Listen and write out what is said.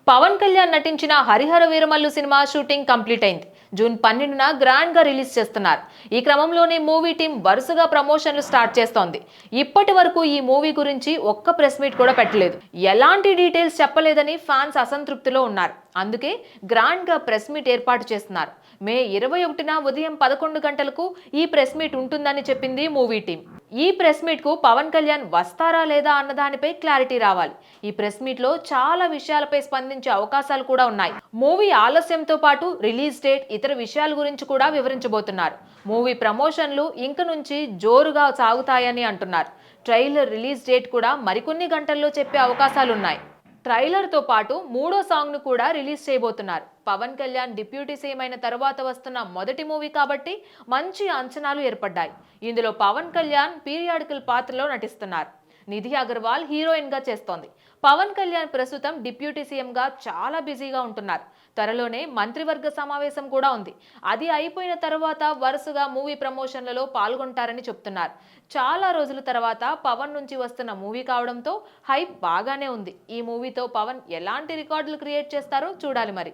పవన్ కళ్యాణ్ నటించిన Harihara Veeramallu cinema shooting complete అయింది. June 12న grand గా రిలీజ్ చేస్తున్నారు. ఈ క్రమంలోనే మూవీ టీం వరుసగా ప్రమోషన్లు స్టార్ట్ చేస్తోంది. ఇప్పటి వరకు ఈ మూవీ గురించి ఒక్క ప్రెస్ మీట్ కూడా పెట్టలేదు. ఎలాంటి డీటెయిల్స్ చెప్పలేదని ఫ్యాన్స్ అసంతృప్తిలో ఉన్నారు. అందుకే గ్రాండ్ గా ప్రెస్ మీట్ ఏర్పాటు చేస్తున్నారు. మే 21న ఉదయం 11 గంటలకు ఈ ప్రెస్ మీట్ ఉంటుందని చెప్పింది మూవీ టీం. ఈ ప్రెస్ మీట్ కు పవన్ కళ్యాణ్ వస్తారా లేదా అన్నదానిపై క్లారిటీ రావాలి. ఈ ప్రెస్ మీట్ లో చాలా విషయాలపై స్పందించే అవకాశాలు కూడా ఉన్నాయి. మూవీ ఆలస్యంతో పాటు రిలీజ్ డేట్, ఇతర విషయాల గురించి కూడా వివరించబోతున్నారు. మూవీ ప్రమోషన్లు ఇంక నుంచి జోరుగా సాగుతాయని అంటున్నారు. ట్రైలర్ రిలీజ్ డేట్ కూడా మరికొన్ని గంటల్లో చెప్పే అవకాశాలున్నాయి. ట్రైలర్ తో పాటు మూడో సాంగ్ ను కూడా రిలీజ్ చేయబోతున్నారు. పవన్ కళ్యాణ్ డిప్యూటీ సీఎం అయిన తర్వాత వస్తున్న మొదటి మూవీ కాబట్టి మంచి అంచనాలు ఏర్పడ్డాయి. ఇందులో పవన్ కళ్యాణ్ పీరియాడికల్ పాత్రలో నటిస్తున్నారు. నిధి అగర్వాల్ హీరోయిన్ గా చేస్తోంది. పవన్ కళ్యాణ్ ప్రస్తుతం డిప్యూటీ సీఎం గా చాలా బిజీగా ఉంటున్నారు. త్వరలోనే మంత్రివర్గ సమావేశం కూడా ఉంది. అది అయిపోయిన తర్వాత వరుసగా మూవీ ప్రమోషన్లలో పాల్గొంటారని చెప్తున్నారు. చాలా రోజుల తర్వాత పవన్ నుంచి వస్తున్న మూవీ కావడంతో హైప్ బాగానే ఉంది. ఈ మూవీతో పవన్ ఎలాంటి రికార్డులు క్రియేట్ చేస్తారో చూడాలి మరి.